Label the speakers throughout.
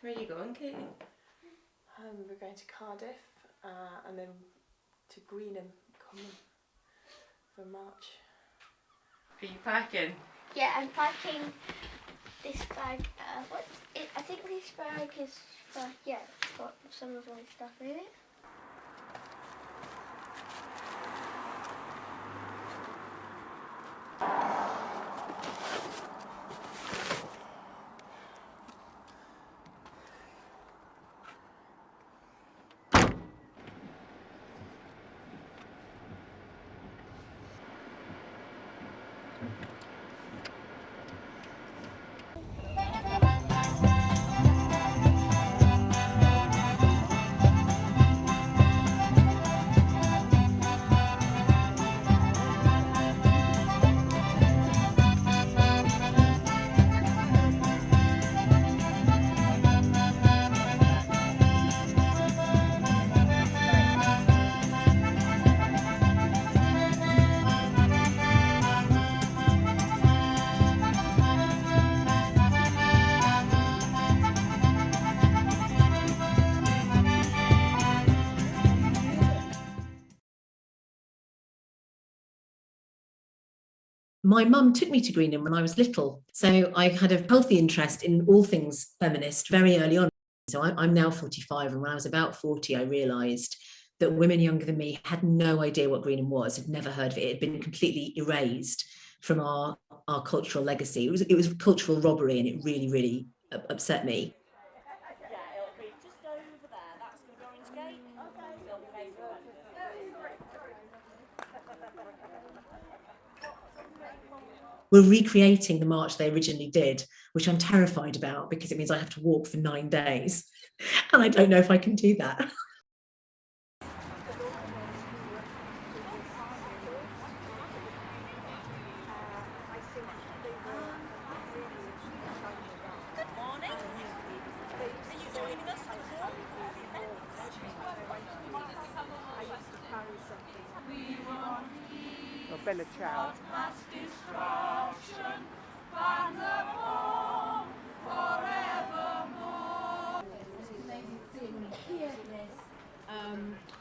Speaker 1: Where are you going, Katie?
Speaker 2: We're going to Cardiff and then to Greenham Common for March.
Speaker 1: Are you packing?
Speaker 3: Yeah, I'm packing this bag. I think this bag is it's got some of my stuff in it.
Speaker 4: My mum took me to Greenham when I was little, so I had a healthy interest in all things feminist very early on. So I'm now 45, and when I was about 40, I realised that women younger than me had no idea what Greenham was, had never heard of it. It had been completely erased from our cultural legacy. It was cultural robbery, and it really, really upset me.
Speaker 5: Yeah, it'll be just over there. That's going to be Orange Gate. They'll be facing
Speaker 4: We're recreating the march they originally did, which I'm terrified about because it means I have to walk for 9 days. And I don't know if I can do that.
Speaker 5: Good morning. Are you joining us for the walk?
Speaker 6: Or Bella Ciao.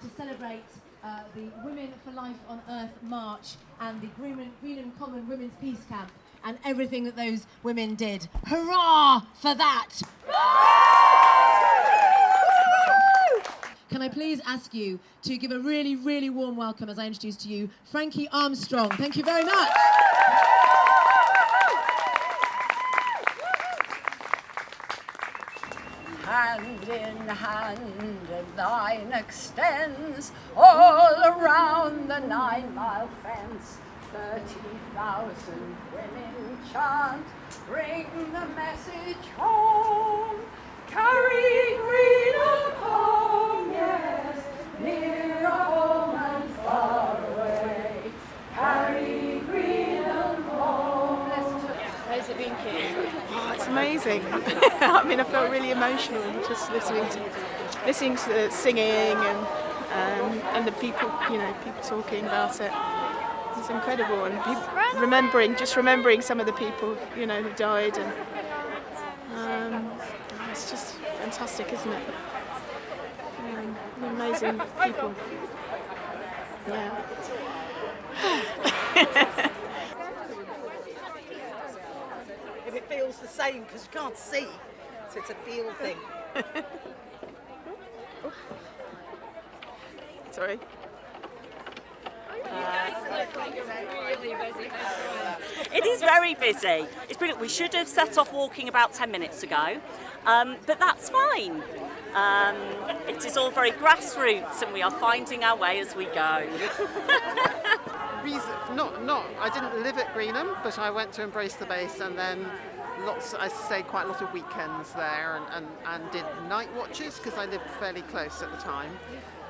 Speaker 7: To celebrate the Women for Life on Earth March and the Greenham Common Women's Peace Camp and everything that those women did. Hurrah for that! Can I please ask you to give a really, really warm welcome as I introduce to you Frankie Armstrong. Thank you very much.
Speaker 8: Hand in hand the line extends all around the 9-mile fence. 30,000 women chant, bring the message home. Carry Greenham home, yes, near home and far away. Carry Greenham home.
Speaker 2: How's it been, Katie?
Speaker 9: Oh, it's amazing. I mean, I felt really emotional just listening to the singing and the people, people talking about it. It's incredible, and remembering some of the people, who died, and it's just fantastic, isn't it? Amazing people. Yeah.
Speaker 6: If it feels the same, because you can't see, so it's a feel thing.
Speaker 9: Sorry.
Speaker 5: It is very busy. It's brilliant. We should have set off walking about 10 minutes ago, but that's fine. It is all very grassroots, and we are finding our way as we go.
Speaker 9: I didn't live at Greenham, but I went to Embrace the Base, and then I stayed quite a lot of weekends there and did night watches because I lived fairly close at the time.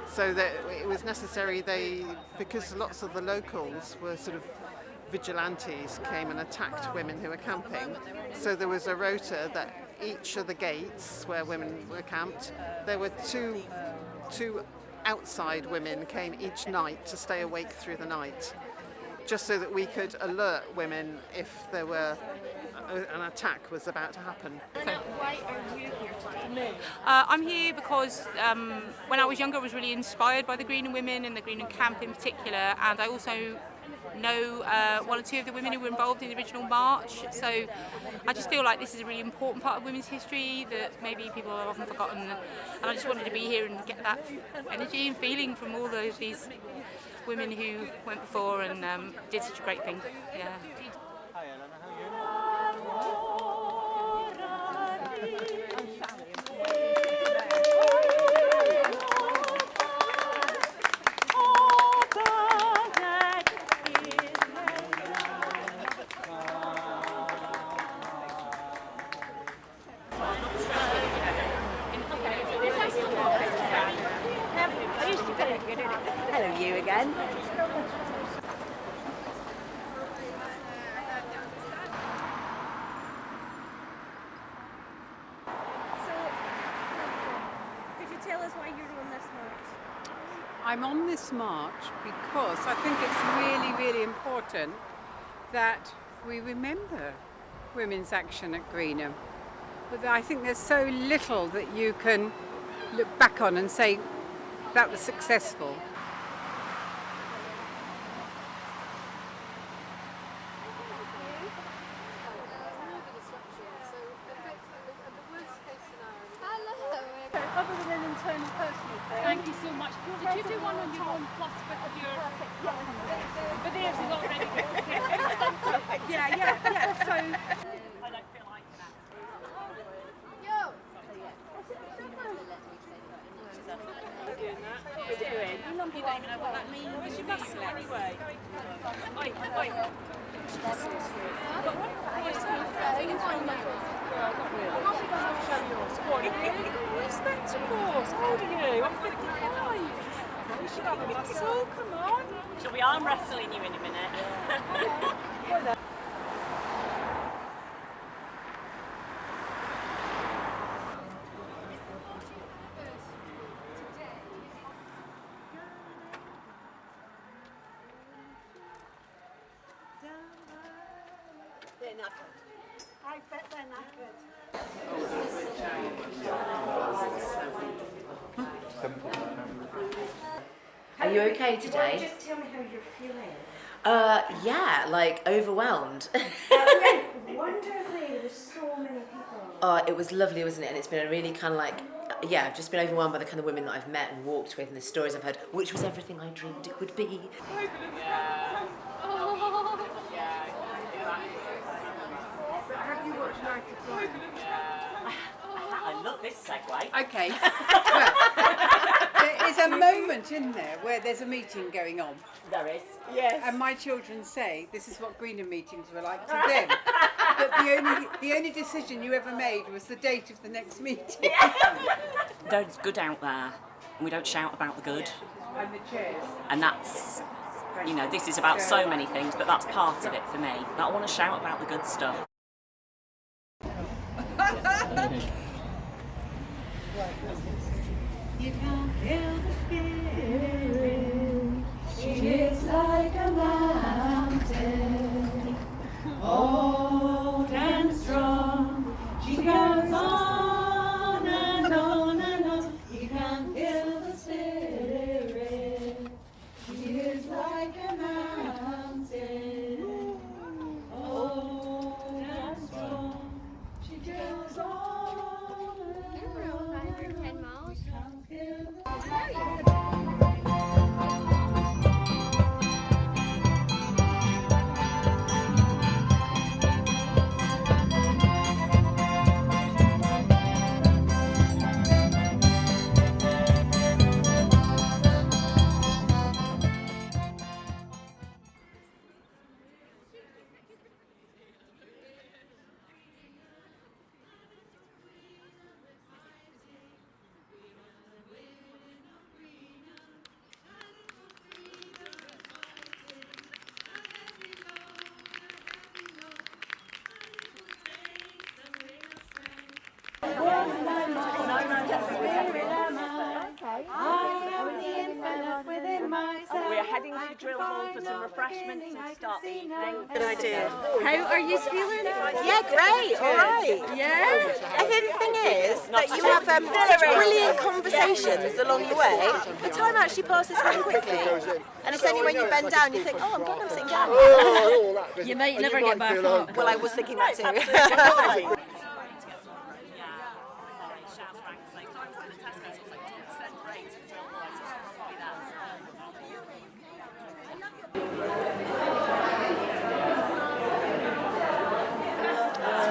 Speaker 9: So that it was necessary, because lots of the locals were sort of vigilantes, came and attacked women who were camping. So there was a rota that each of the gates where women were camped, there were two outside women came each night to stay awake through the night, just so that we could alert women if there were an attack was about to happen.
Speaker 3: Why are you here today?
Speaker 10: I'm here because when I was younger I was really inspired by the Greenham women and the Greenham camp in particular, and I also know one or two of the women who were involved in the original march, so I just feel like this is a really important part of women's history that maybe people have often forgotten, and I just wanted to be here and get that energy and feeling from all these women who went before and did such a great thing. Yeah.
Speaker 5: Hello, you again.
Speaker 3: Could you tell us why you're on this march?
Speaker 8: I'm on this march because I think it's really, really important that we remember women's action at Greenham. But I think there's so little that you can look back on and say that was successful.
Speaker 7: Other than an internal personal thing. Thank you so much. Did you do one on your own plus with your... But theirs is already good. Yeah. So... I don't feel like that. You don't even know what that means. Where's your muscle anyway? Spectacles, how old are you? I'm 55. You should have a muscle, come on.
Speaker 5: Shall we arm wrestling you in a minute?
Speaker 6: They're knackered. I bet they're knackered.
Speaker 11: Are you okay today?
Speaker 2: Just tell me how you're feeling.
Speaker 11: Yeah, like overwhelmed.
Speaker 2: Wonderfully, there's so many people.
Speaker 11: It was lovely, wasn't it? And it's been a really kind of like, yeah, I've just been overwhelmed by the kind of women that I've met and walked with and the stories I've heard, which was everything I dreamed it would be.
Speaker 2: Have you watched Market?
Speaker 5: I love this segue.
Speaker 8: Okay. Well, there is a moment in there where there's a meeting going on.
Speaker 5: There is.
Speaker 6: Yes.
Speaker 8: And my children say this is what Greenham meetings were like to them. But the only decision you ever made was the date of the next meeting.
Speaker 5: There's good out there, and we don't shout about the good.
Speaker 8: And the chairs.
Speaker 5: And that's, you know, this is about so many things, but that's part of it for me. But I want to shout about the good stuff.
Speaker 12: You can't kill the spirit. She is like a mountain, old and strong. She goes on and on and on. You can't kill the spirit. She is like a mountain, old and strong. She goes on.
Speaker 3: 10 miles.
Speaker 12: Can't kill the
Speaker 5: heading to the drill hall for some refreshments and to start the evening.
Speaker 6: Good idea.
Speaker 7: How are you feeling?
Speaker 6: Yeah, great. All right.
Speaker 7: Yeah?
Speaker 6: I think the thing is that you have such brilliant conversations along the way, but time actually passes very quickly. And it's only when you bend down you think, oh, I'm glad I'm sitting down.
Speaker 7: You might never get back up.
Speaker 6: Well, I was thinking that too.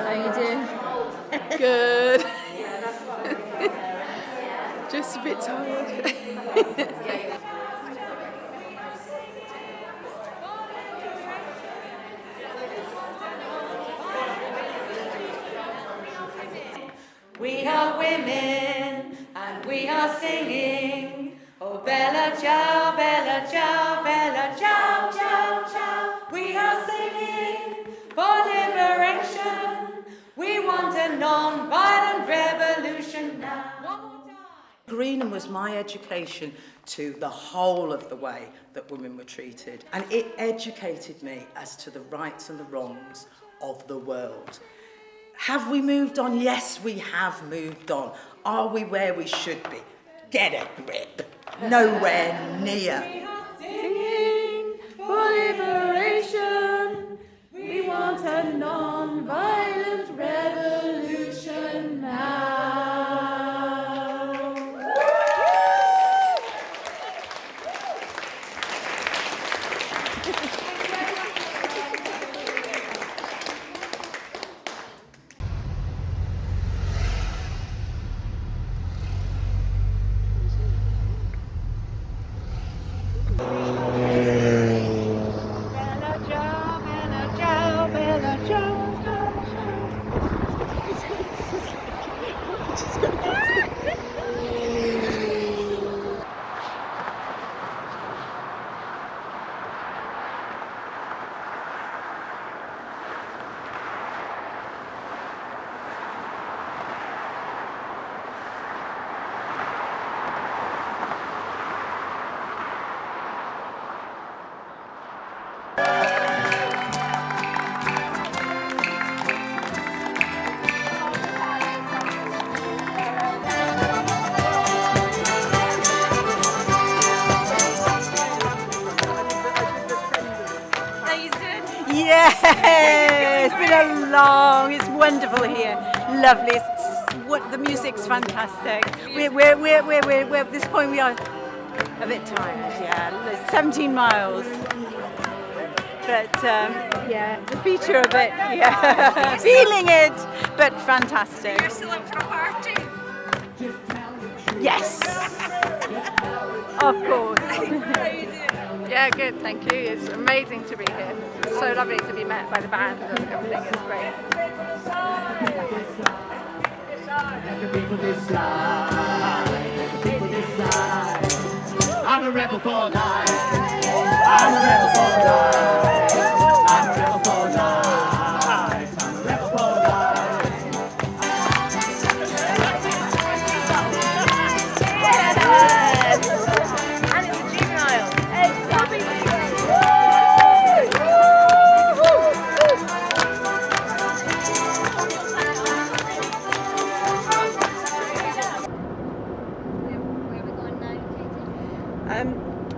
Speaker 7: How you doing?
Speaker 2: Good. Just a bit tired.
Speaker 12: We are women and we are singing. Oh, Bella Ciao, Bella Ciao, Bella Ciao, Ciao, Ciao. We are singing for liberation. We want a non-violent revolution now.
Speaker 13: Greenham was my education to the whole of the way that women were treated, and it educated me as to the rights and the wrongs of the world. Have we moved on? Yes, we have moved on. Are we where we should be? Get a grip. Nowhere near.
Speaker 12: We are singing for liberation. We want a non-violent revolution now.
Speaker 8: Yeah, it's been a long, it's wonderful here, lovely. The music's fantastic. We're at this point we are a bit tired. Yeah, 17 miles. But yeah, the feature of it, yeah, feeling it, but fantastic.
Speaker 5: You're still up for a party?
Speaker 8: Yes, of course. Yeah, good, thank you. It's amazing to be here. It's so lovely to be met by the band and everything. It's great.
Speaker 12: Let the people decide. Let the people decide. I'm a rebel for life. I'm a rebel for life. I'm a rebel for life. I'm a rebel for life.
Speaker 11: And it's a juvenile.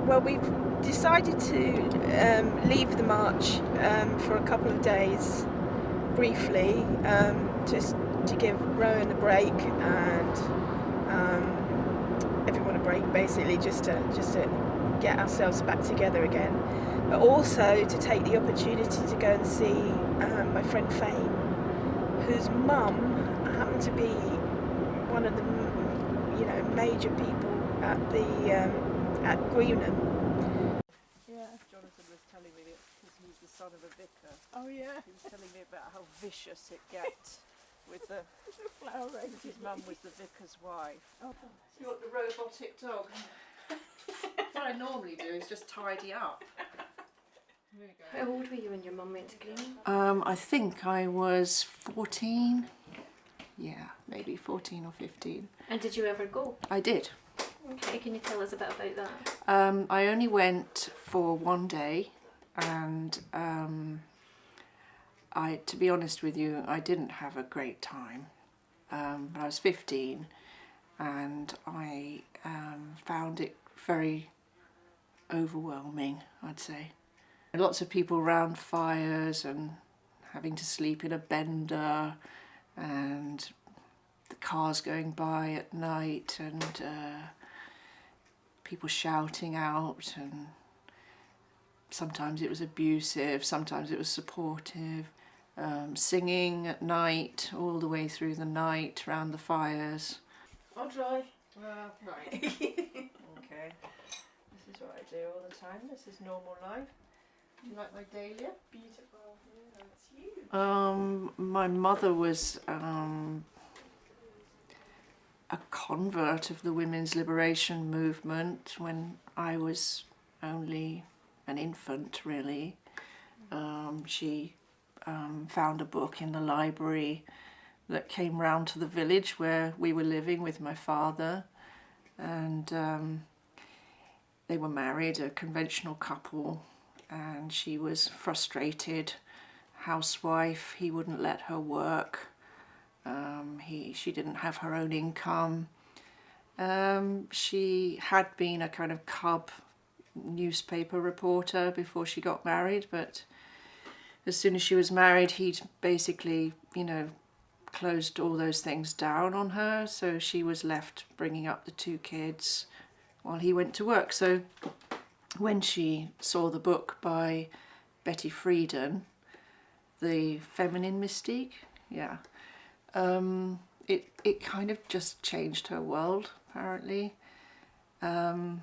Speaker 2: Well, we've decided to leave the march for a couple of days, briefly, just to give Rowan a break and everyone a break, basically, just to get ourselves back together again, but also to take the opportunity to go and see my friend Fane, whose mum happened to be one of the major people at the at Greenham.
Speaker 6: Yeah. Jonathan was telling me that because he's the son of a vicar.
Speaker 2: Oh yeah.
Speaker 6: He was telling me about how vicious it gets with the
Speaker 2: flower rose.
Speaker 6: His mum was the vicar's wife.
Speaker 2: Oh.
Speaker 6: You want the robotic dog? What I normally do is just tidy up. There you go.
Speaker 7: How old were you when your mum went to Greenham?
Speaker 1: I think I was 14. Yeah, maybe 14 or 15.
Speaker 7: And did you ever go?
Speaker 1: I did.
Speaker 14: Okay, can you tell us a bit about that?
Speaker 15: I only went for one day, and to be honest with you, I didn't have a great time. But I was 15, and I found it very overwhelming, I'd say. Lots of people around fires and having to sleep in a bender, and the cars going by at night, and people shouting out, and sometimes it was abusive, sometimes it was supportive. Singing at night, all the way through the night, around the fires.
Speaker 2: I'll drive. Right. Okay. This is what I do all the time. This is normal life. Do you like my dahlia? Beautiful. Yeah, that's you.
Speaker 15: My mother was a convert of the women's liberation movement when I was only an infant, really. She found a book in the library that came round to the village where we were living with my father, and they were married, a conventional couple, and she was frustrated housewife. He wouldn't let her work. She didn't have her own income. She had been a kind of cub newspaper reporter before she got married, but as soon as she was married, he'd basically, closed all those things down on her, so she was left bringing up the two kids while he went to work. So when she saw the book by Betty Friedan, The Feminine Mystique, it kind of just changed her world, apparently. And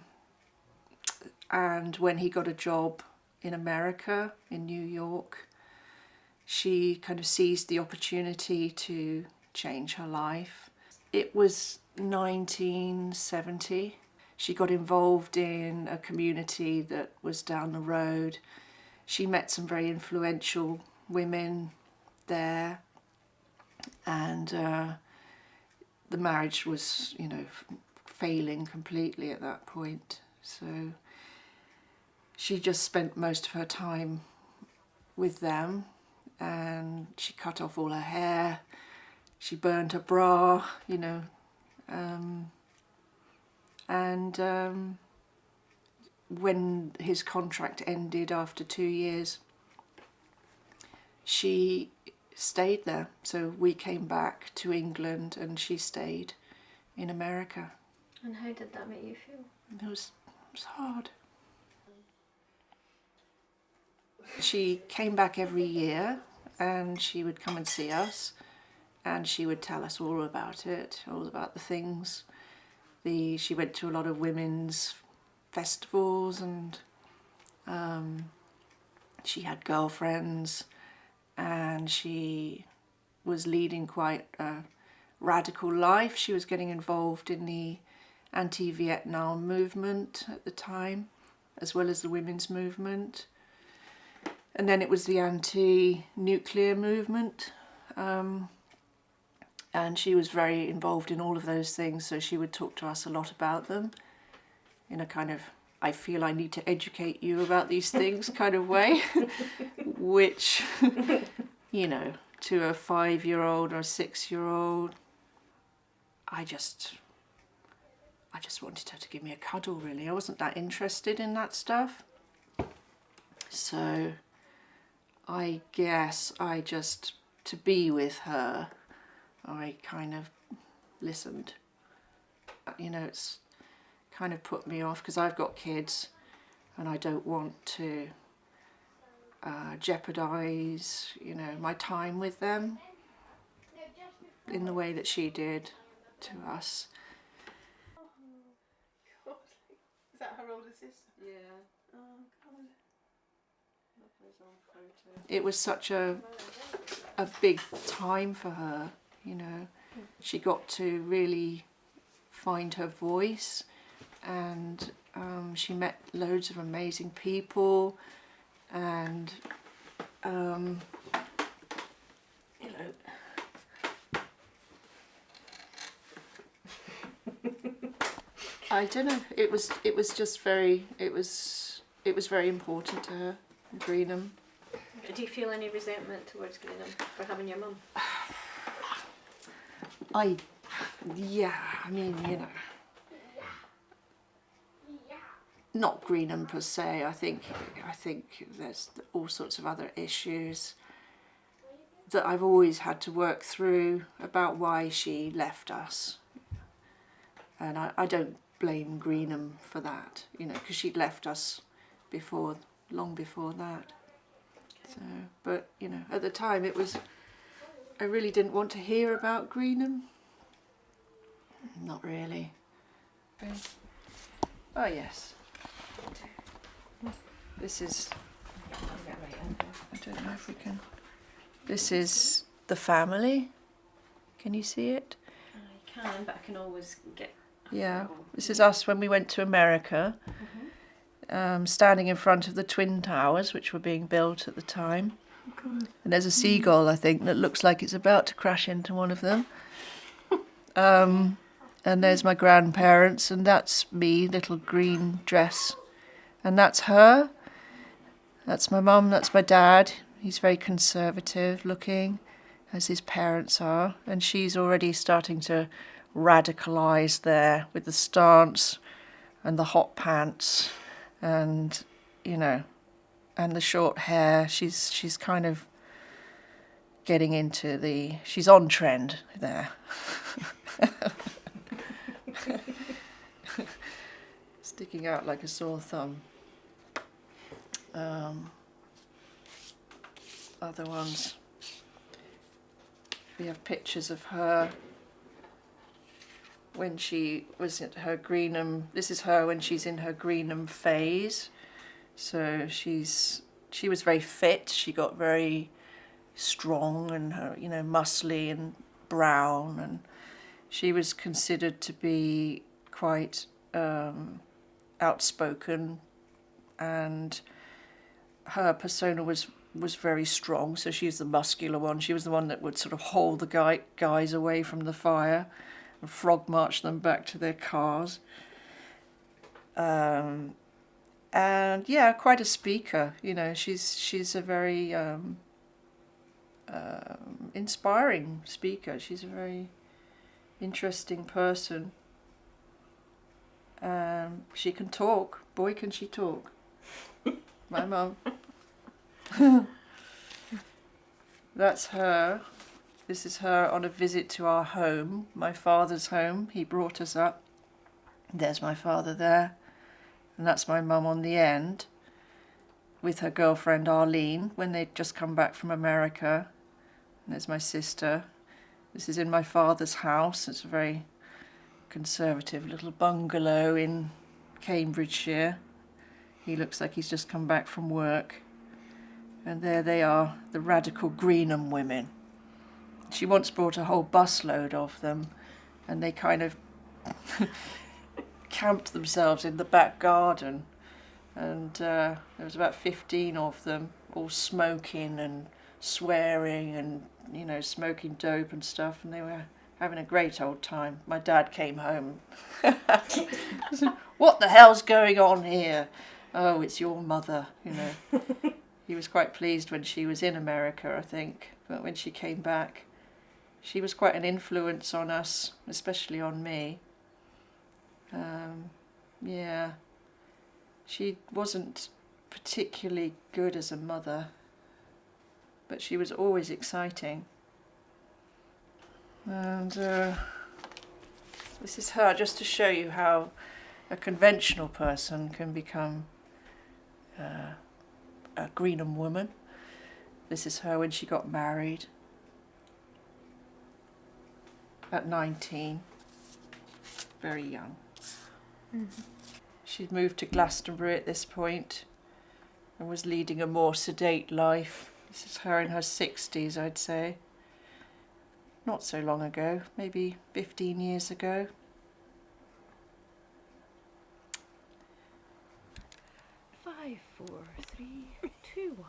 Speaker 15: when he got a job in America, in New York, she kind of seized the opportunity to change her life. It was 1970. She got involved in a community that was down the road. She met some very influential women there, and the marriage was, failing completely at that point. So she just spent most of her time with them, and she cut off all her hair, she burned her bra, and when his contract ended after 2 years, she stayed there. So we came back to England and she stayed in America.
Speaker 14: And how did that make you feel?
Speaker 15: It was hard. She came back every year and she would come and see us, and she would tell us all about it, all about the things. She went to a lot of women's festivals, and she had girlfriends, and she was leading quite a radical life. She was getting involved in the anti-Vietnam movement at the time, as well as the women's movement. And then it was the anti-nuclear movement. And she was very involved in all of those things, so she would talk to us a lot about them in a kind of, I feel I need to educate you about these things kind of way, which, to a 5-year-old or a 6-year-old, I just wanted her to give me a cuddle, really. I wasn't that interested in that stuff. So I guess to be with her, I kind of listened. It's kind of put me off because I've got kids and I don't want to jeopardise, my time with them in the way that she did to us.
Speaker 2: God. Is that her older sister? Yeah. Oh, God.
Speaker 15: It was such a big time for her, She got to really find her voice, and she met loads of amazing people, and I don't know. It was just very. It was very important to her, Greenham.
Speaker 14: Do you feel any resentment towards Greenham for having your mum?
Speaker 15: Yeah. I mean, you know, not Greenham per se. I think there's all sorts of other issues that I've always had to work through about why she left us, and I don't blame Greenham for that, you know, because she'd left us long before that. So, but you know, at the time I really didn't want to hear about Greenham. Not really. Oh yes. This is. I don't know if we can. This is the family. Can you see it?
Speaker 14: I can, but I can always get.
Speaker 15: Yeah, this is us when we went to America, standing in front of the Twin Towers, which were being built at the time. And there's a seagull, I think, that looks like it's about to crash into one of them. And there's my grandparents, and that's me, little green dress. And that's her. That's my mum, that's my dad. He's very conservative looking, as his parents are. And she's already starting to radicalise there with the stance and the hot pants and, you know, and the short hair. She's kind of getting into she's on trend there. Sticking out like a sore thumb. Other ones. We have pictures of her when she was at her Greenham. This is her when she's in her Greenham phase. So she was very fit. She got very strong and her, you know, muscly and brown, and she was considered to be quite outspoken, and her persona was very strong. So she's the muscular one. She was the one that would sort of hold the guys away from the fire and frog march them back to their cars. And yeah, quite a speaker. You know, she's a very inspiring speaker. She's a very interesting person. She can talk. Boy, can she talk. My mum. That's her. This is her on a visit to our home, my father's home. He brought us up. There's my father there. And that's my mum on the end with her girlfriend Arlene when they'd just come back from America. And there's my sister. This is in my father's house. It's a very conservative little bungalow in Cambridgeshire. He looks like he's just come back from work. And there they are, the radical Greenham women. She once brought a whole busload of them, and they kind of camped themselves in the back garden. And there was about 15 of them, all smoking and swearing and, you know, smoking dope and stuff, and they were having a great old time. My dad came home. What the hell's going on here? Oh, it's your mother, you know. He was quite pleased when she was in America, I think, but when she came back, she was quite an influence on us, especially on me. Yeah, she wasn't particularly good as a mother, but she was always exciting. And this is her, just to show you how a conventional person can become a Greenham woman. This is her when she got married at 19, very young. Mm-hmm. She'd moved to Glastonbury at this point and was leading a more sedate life. This is her in her 60s, I'd say. Not so long ago, maybe 15 years ago.
Speaker 14: Five, 4, 3, 2, 1.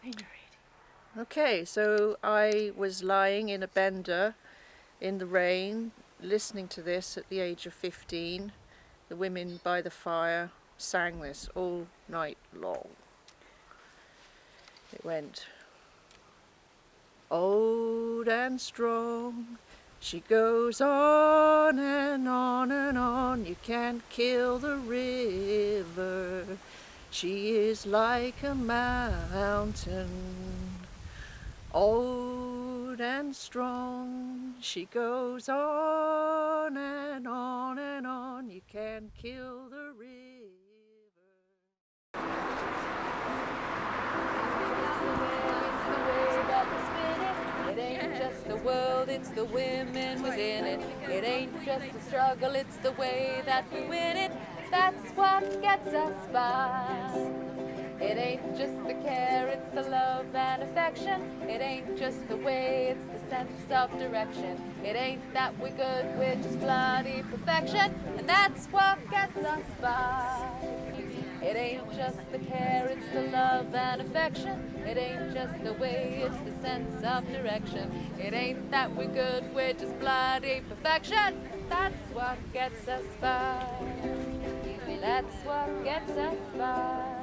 Speaker 14: When you're ready.
Speaker 15: Okay, so I was lying in a bender in the rain, listening to this at the age of 15, the women by the fire sang this all night long. It went, old and strong, she goes on and on and on. You can't kill the river, she is like a mountain. Old and strong, she goes on and on and on. You can't kill the river.
Speaker 16: It ain't just the world, it's the women within it. It ain't just the struggle, it's the way that we win it. That's what gets us by. It ain't just the care, it's the love and affection. It ain't just the way, it's the sense of direction. It ain't that we're good, we're just bloody perfection. And that's what gets us by. It ain't just the care, it's the love and affection. It ain't just the way, it's the sense of direction. It ain't that we're good, we're just bloody perfection. That's what gets us by. That's what gets us by.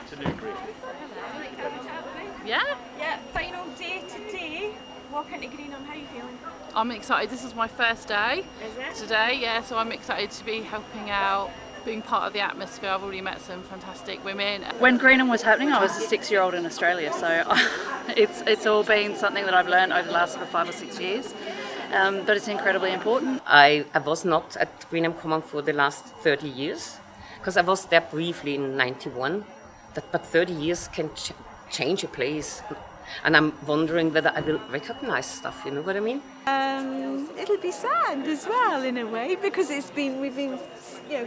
Speaker 17: To Newbury.
Speaker 18: Yeah?
Speaker 19: Yeah, final day today. Walk into Greenham, how are you feeling?
Speaker 18: I'm excited. This is my first day.
Speaker 19: Is it?
Speaker 18: Today, yeah, so I'm excited to be helping out, being part of the atmosphere. I've already met some fantastic women.
Speaker 20: When Greenham was happening, I was a 6-year-old in Australia, so it's all been something that I've learned over the last sort of 5 or 6 years. But it's incredibly important.
Speaker 21: I was not at Greenham Common for the last 30 years, because I was there briefly in 91. But 30 years can change a place. And I'm wondering whether I will recognize stuff, you know what I mean?
Speaker 22: It'll be sad as well in a way, because we've been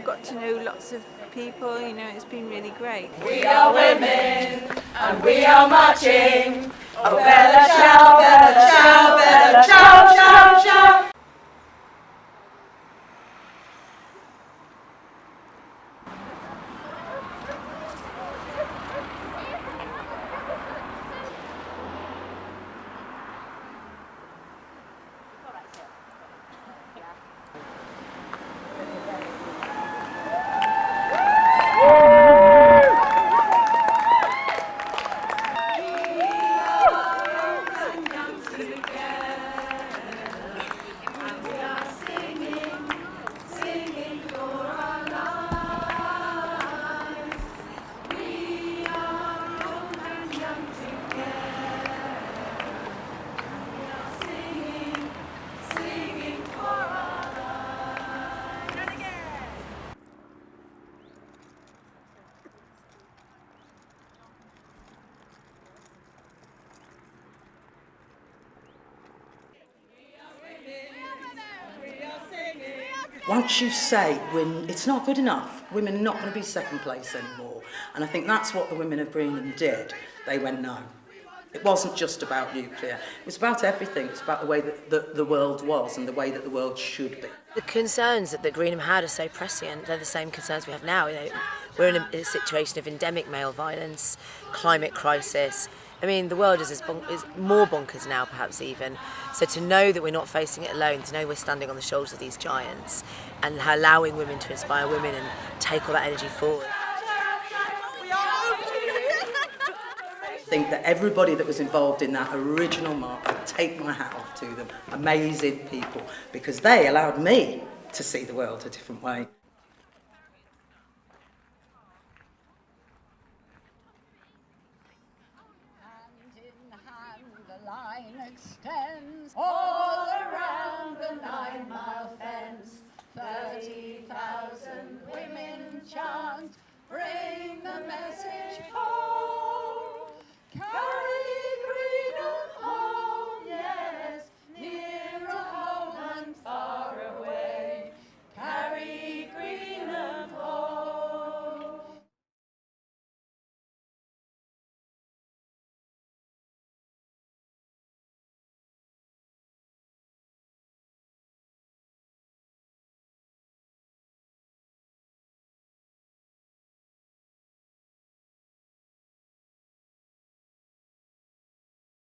Speaker 22: got to know lots of people, it's been really great.
Speaker 12: We are women and we are marching. Oh Bella ciao, Bella ciao, Bella ciao, ciao, ciao.
Speaker 13: Once you say it's not good enough, women are not going to be second place anymore. And I think that's what the women of Greenham did. They went, no. It wasn't just about nuclear. It was about everything. It's about the way that the world was and the way that the world should be.
Speaker 11: The concerns that Greenham had are so prescient. They're the same concerns we have now. We're in a situation of endemic male violence, climate crisis. I mean, the world is more bonkers now, perhaps even. So to know that we're not facing it alone, to know we're standing on the shoulders of these giants and allowing women to inspire women and take all that energy forward.
Speaker 13: I think that everybody that was involved in that original march, I take my hat off to them. Amazing people, because they allowed me to see the world a different way.
Speaker 12: Extends all around the 9-mile fence. 30,000 women chant, bring the message home.